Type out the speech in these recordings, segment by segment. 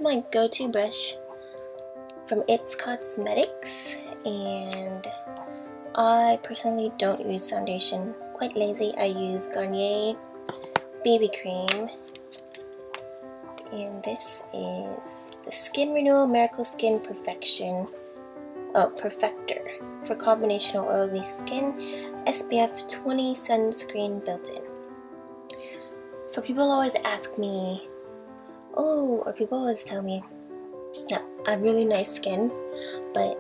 my go-to brush from It's Cosmetics, and I personally don't use foundation. Quite lazy. I use Garnier BB cream, and this is the Skin Renewal Miracle Skin Perfector for combination of oily skin, SPF 20 sunscreen built-in. So people always ask me, or people always tell me that I have really nice skin, but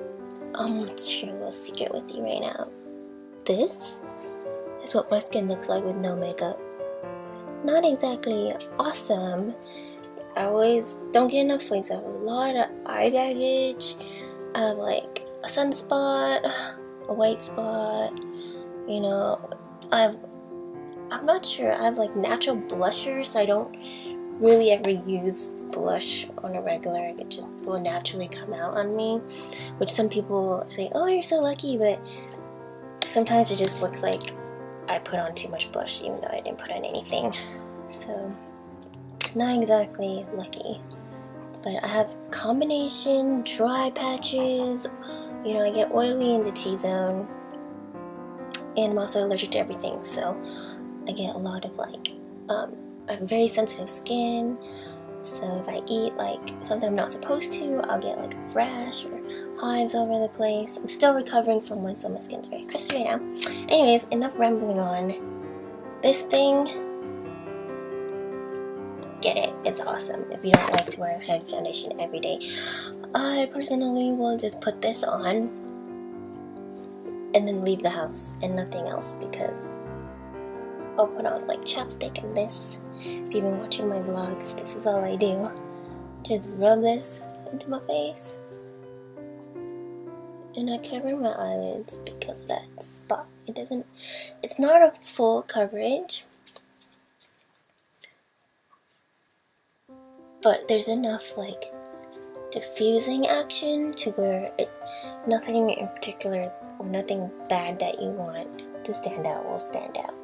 I'm gonna share a little secret with you right now. This is what my skin looks like with no makeup. Not exactly awesome. I always don't get enough sleep, so I have a lot of eye baggage. I have like a sunspot, a white spot, you know, I'm not sure, I have like natural blusher, so I don't really ever use blush on a regular. It just will naturally come out on me, which some people say, oh, you're so lucky, but sometimes it just looks like I put on too much blush even though I didn't put on anything. So not exactly lucky. But I have combination dry patches, you know, I get oily in the T-zone, and I'm also allergic to everything, so I get a lot of like, I have very sensitive skin, so if I eat like something I'm not supposed to, I'll get like a rash or hives all over the place. I'm still recovering from one, so my skin's very crispy right now. Anyways, enough rambling on. This thing, get it, it's awesome if you don't like to wear heavy foundation every day. I personally will just put this on and then leave the house and nothing else, because I'll put on like chapstick and this. If you've been watching my vlogs, this is all I do. Just rub this into my face and I cover my eyelids because of that spot. It's not a full coverage, but there's enough like diffusing action to where nothing in particular or nothing bad that you want to stand out will stand out.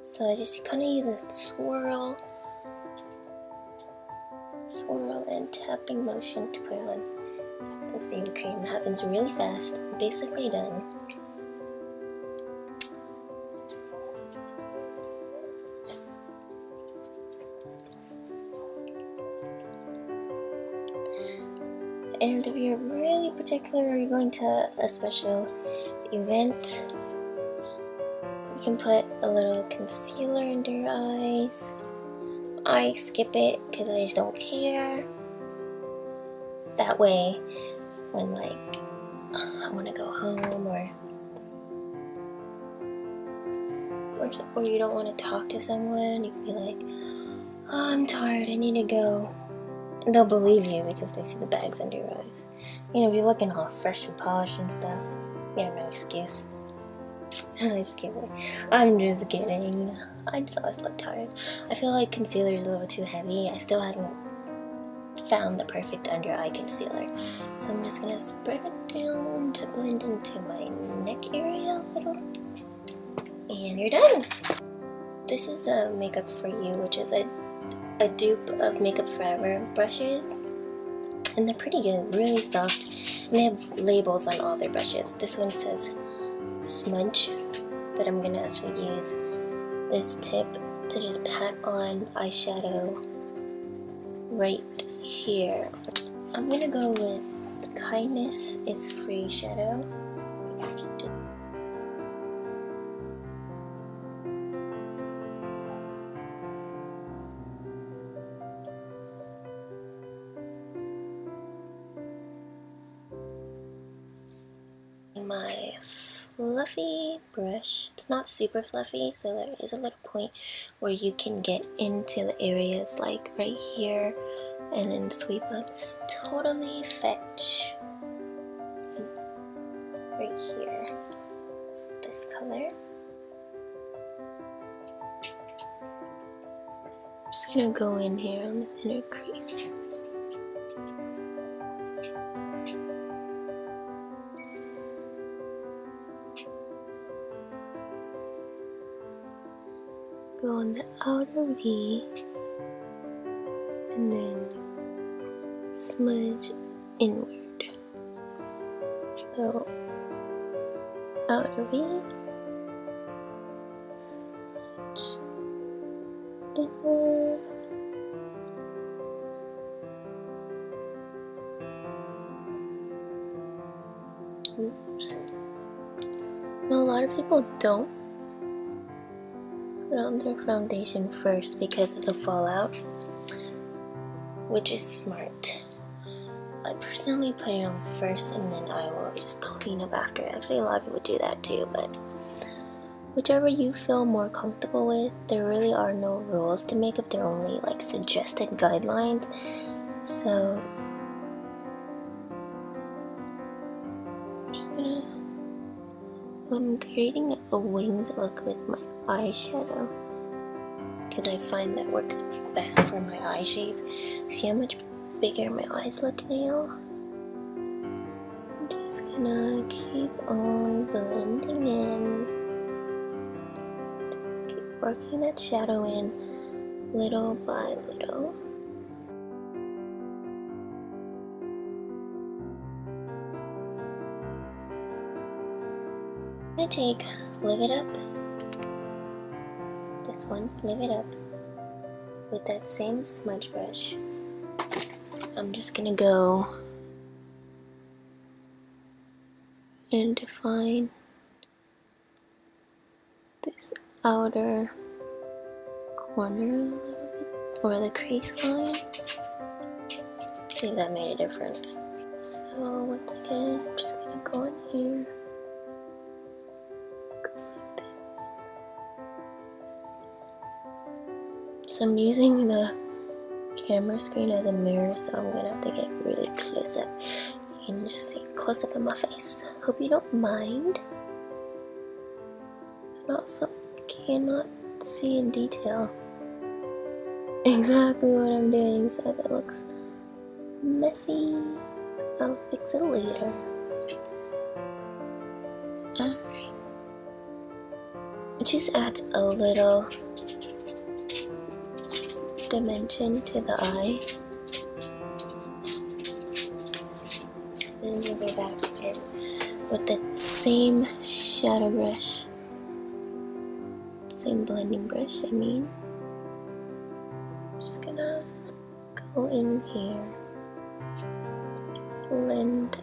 So I just kind of use a swirl and tapping motion to put on this BB cream. It happens really fast. Basically done. And if you're really particular or you're going to a special event, you can put a little concealer under your eyes. I skip it because I just don't care. That way, when like I want to go home or you don't want to talk to someone, you can be like, oh, I'm tired, I need to go. And they'll believe you because they see the bags under your eyes. You know, if you're looking all fresh and polished and stuff, you have no excuse. I'm just kidding. I just always look tired. I feel like concealer is a little too heavy. I still haven't found the perfect under eye concealer. So I'm just gonna spread it down to blend into my neck area a little. And you're done. This is a Makeup For You, which is a dupe of Makeup Forever brushes. And they're pretty good, really soft. And they have labels on all their brushes. This one says smudge, but I'm gonna actually use this tip to just pat on eyeshadow right here. I'm gonna go with the Kindness Is Free shadow. My fluffy brush. It's not super fluffy, so there is a little point where you can get into the areas like right here and then sweep up. It's totally fetch right here. This color. I'm just gonna go in here on this inner crease. Go on the outer V and then smudge inward. So outer V, smudge inward. Oops. Now, a lot of people don't put on their foundation first because of the fallout, which is smart. I personally put it on first and then I will just clean up after. Actually, a lot of people do that too, but whichever you feel more comfortable with. There really are no rules to makeup, they're only like suggested guidelines. So I'm creating a winged look with my eyeshadow because I find that works best for my eye shape. See how much bigger my eyes look now? I'm just gonna keep on blending in. Just keep working that shadow in little by little. I'm gonna take Live It Up, this one, Live It Up, with that same smudge brush. I'm just gonna go and define this outer corner a little bit, or the crease line. See if that made a difference. So once again, I'm just gonna go in here. So I'm using the camera screen as a mirror, so I'm gonna have to get really close up. You can just see close up of my face. Hope you don't mind. And also cannot see in detail exactly what I'm doing, so if it looks messy, I'll fix it later. Alright. It just adds a little dimension to the eye. Then we'll go back in with the same shadow brush, same blending brush, I mean. I'm just gonna go in here, blend.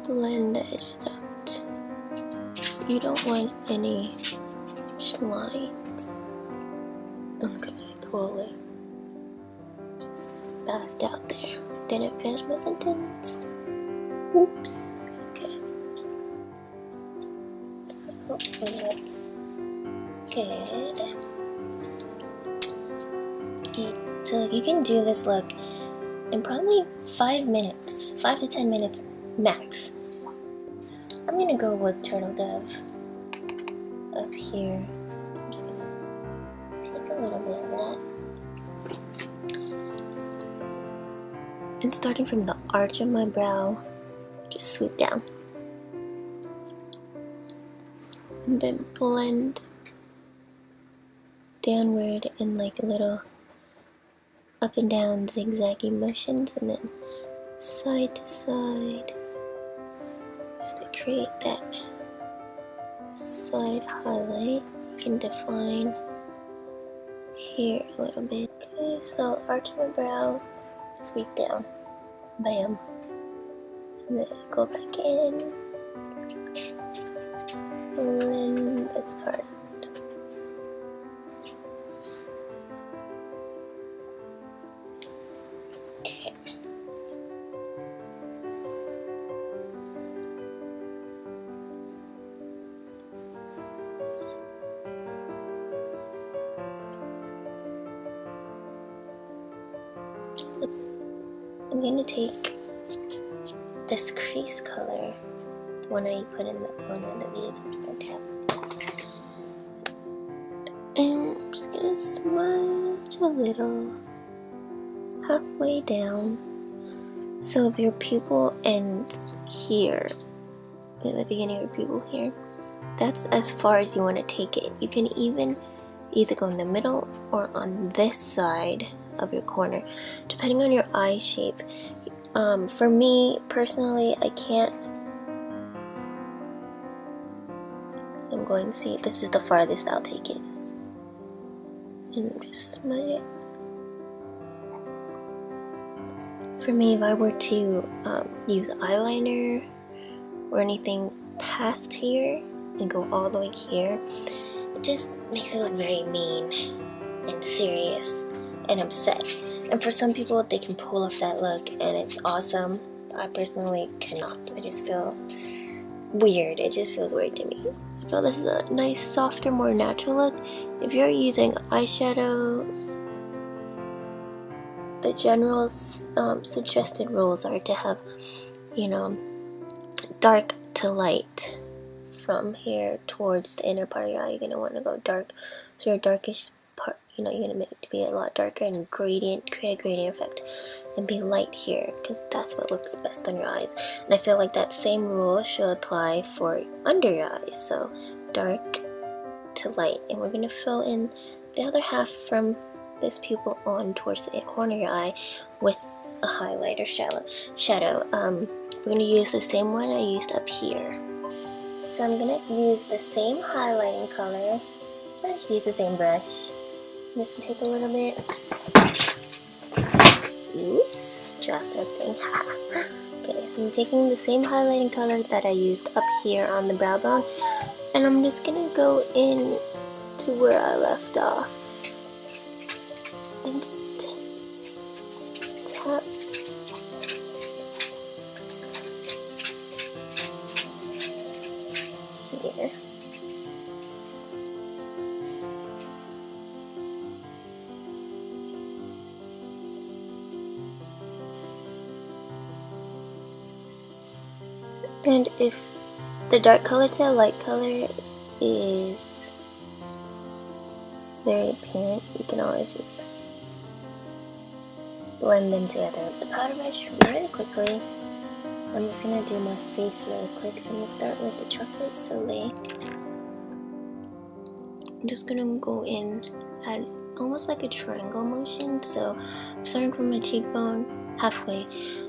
Blend the edges out. You don't want any lines. Okay, totally just passed out there. Didn't finish my sentence. Oops. Okay. So hopefully that's good. So you can do this look in probably 5 minutes, 5 to 10 minutes max. I'm gonna go with Turtle Dove up here. I'm just gonna take a little bit of that. And starting from the arch of my brow, just sweep down. And then blend downward in like a little up and down zigzaggy motions, and then side to side, just to create that side highlight. You can define here a little bit. Okay, so arch my brow, sweep down, bam, and then go back in, blend this part. Okay. I'm going to take this crease color, the one I put in the corner of the beads. I'm just going to tap. And I'm just going to smudge a little halfway down. So if your pupil ends here, at the beginning of your pupil here, that's as far as you want to take it. You can even either go in the middle or on this side of your corner, depending on your eye shape. For me personally, I can't. I'm going to see, this is the farthest I'll take it. And just smudge it. For me, if I were to use eyeliner or anything past here and go all the way here, it just makes me look very mean and serious and upset. And for some people, they can pull off that look and it's awesome. I personally cannot. I just feel weird. It just feels weird to me. I feel this is a nice, softer, more natural look. If you're using eyeshadow, the general suggested rules are to have, you know, dark to light. From here towards the inner part of your eye, you're going to want to go dark. So your darkest part, you know, you're going to make it to be a lot darker and create a gradient effect. And be light here, because that's what looks best on your eyes. And I feel like that same rule should apply for under your eyes. So dark to light. And we're going to fill in the other half from this pupil on towards the corner of your eye with a highlighter shadow. We're going to use the same one I used up here. So I'm going to use the same highlighting color. I just use the same brush. I'm just going to take a little bit. Oops, dropped something. Okay, so I'm taking the same highlighting color that I used up here on the brow bone. And I'm just going to go in to where I left off. And just tap. Here. And if the dark color to the light color is very apparent, you can always just blend them together with a powder brush really quickly. I'm just going to do my face really quick, so I'm going to start with the chocolate soleil. I'm just going to go in at almost like a triangle motion, so I'm starting from my cheekbone halfway.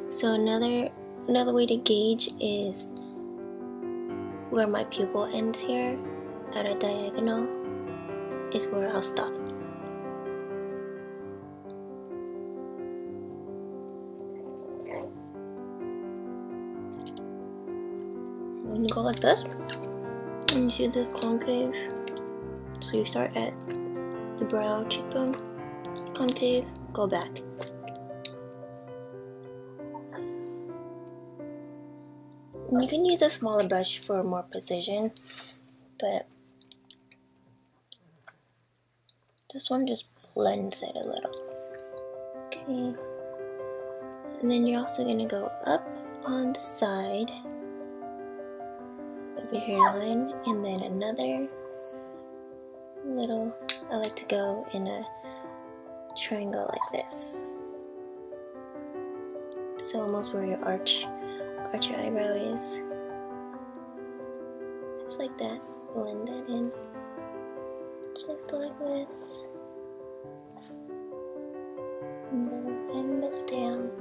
So another way to gauge is where my pupil ends here at a diagonal is where I'll stop. You go like this, and you see this concave. So you start at the brow, cheekbone, concave, go back. And you can use a smaller brush for more precision, but this one just blends it a little. Okay, and then you're also gonna go up on the side of your hairline, and then another little, I like to go in a triangle like this. So almost where your arch your eyebrow is. Just like that. Blend that in. Just like this. And then blend this down.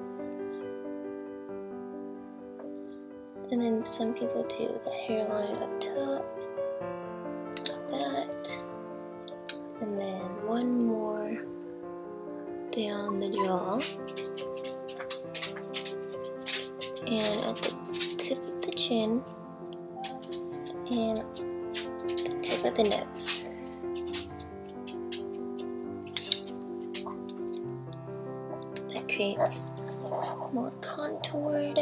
And then some people do the hairline up top. Like that. And then one more down the jaw. And at the tip of the chin. And the tip of the nose. That creates a more contoured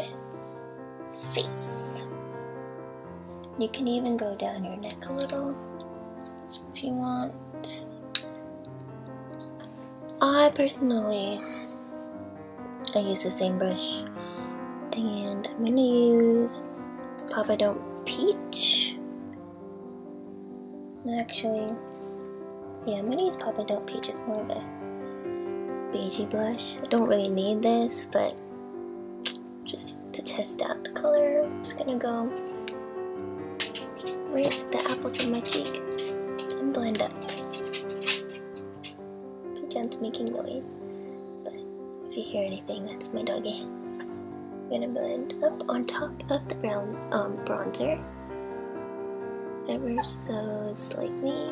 face. You can even go down your neck a little if you want. I personally, I use the same brush, and I'm gonna use Papa Don't Peach. Actually, yeah, I'm gonna use Papa Don't Peach. It's more of a beigey blush. I don't really need this, but just to test out the color, I'm just gonna go right at the apples of my cheek and blend up. Pigeon's making noise, but if you hear anything, that's my doggy. I'm gonna blend up on top of the brown bronzer, ever so slightly,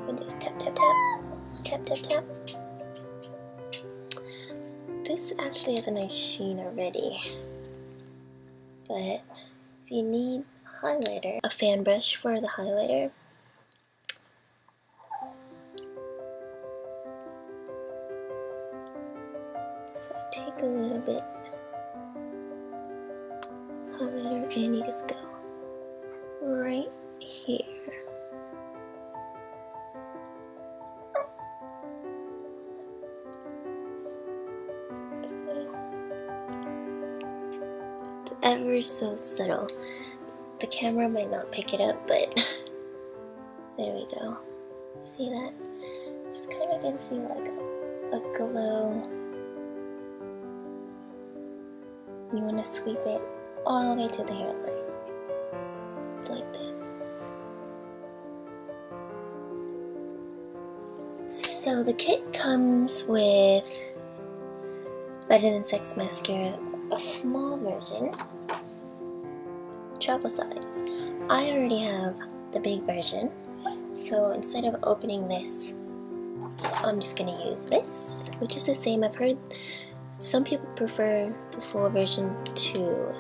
and just tap, tap, tap, tap, tap, tap. This actually has a nice sheen already, but if you need highlighter, a fan brush for the highlighter. So take a little bit of highlighter and you just go right here. Okay. It's ever so subtle. The camera might not pick it up, but there we go. See that? Just kind of gives you like a glow. You want to sweep it all the way to the hairline. Just like this. So the kit comes with Better Than Sex mascara, a small version, travel size. I already have the big version, so instead of opening this, I'm just gonna use this, which is the same. I've heard some people prefer the full version to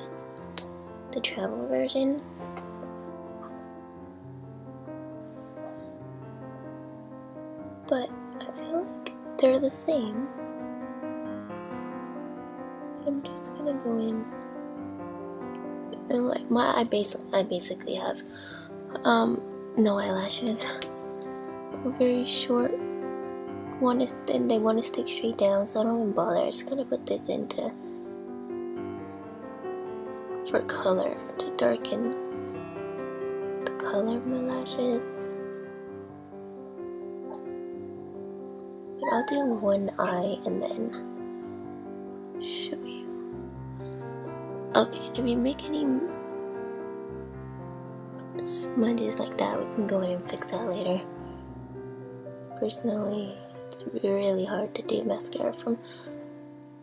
the travel version. But I feel like they're the same. I'm just gonna go in and like I basically have no eyelashes. Very short. And they want to stick straight down, so I don't even bother. I'm just gonna put this into for color to darken the color of my lashes. But I'll do one eye and then show you. Okay, and if you make any smudges like that, we can go in and fix that later. Personally, it's really hard to do mascara from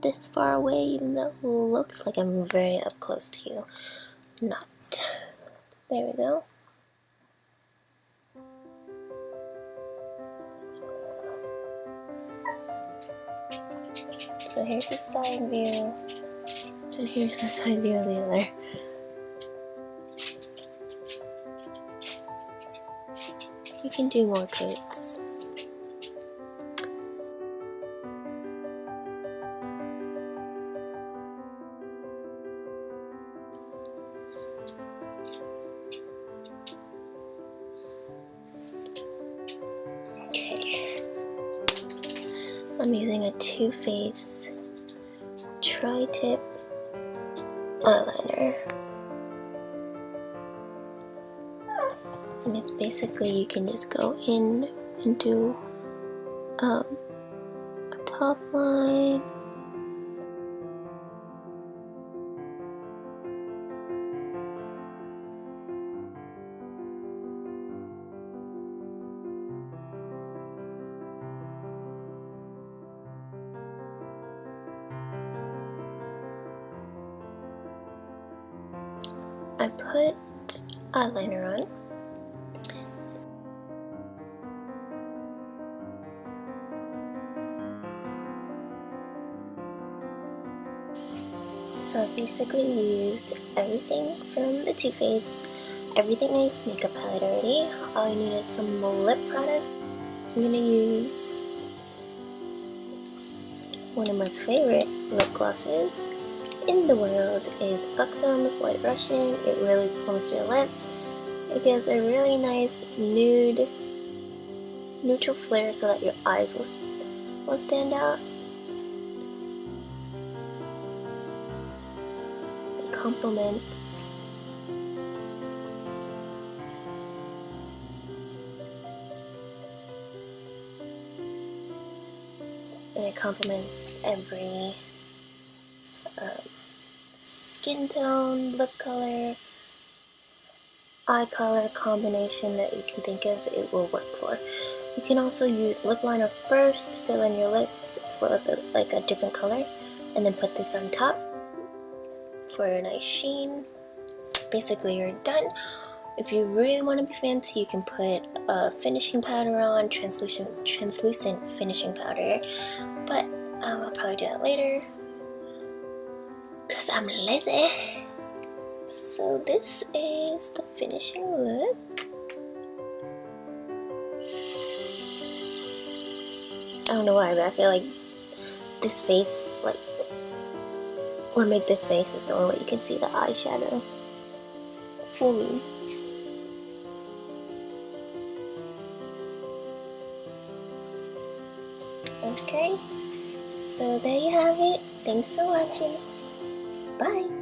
this far away, even though it looks like I'm very up close to you. Not. There we go. So here's the side view, and here's the side view of the other. You can do more coats. I'm using a Twofaced tri-tip eyeliner, and it's basically you can just go in and do a top line, I put eyeliner on. So I basically used everything from the Too Faced, Everything Nice makeup palette already. All I need is some lip product. I'm gonna use one of my favorite lip glosses in the world is Buxom's White Russian. It really pulls your lips. It gives a really nice nude, neutral flare so that your eyes will stand out. It complements every skin tone, lip color, eye color combination that you can think of, it will work for. You can also use lip liner first, fill in your lips for like a different color, and then put this on top for a nice sheen. Basically, you're done. If you really want to be fancy, you can put a finishing powder on, translucent finishing powder, but I'll probably do that later because I'm lazy. So this is the finishing look. I don't know why, but I feel like this face, like, or make this face is the only way you can see the eyeshadow fully. Okay, so there you have it. Thanks for watching. Bye.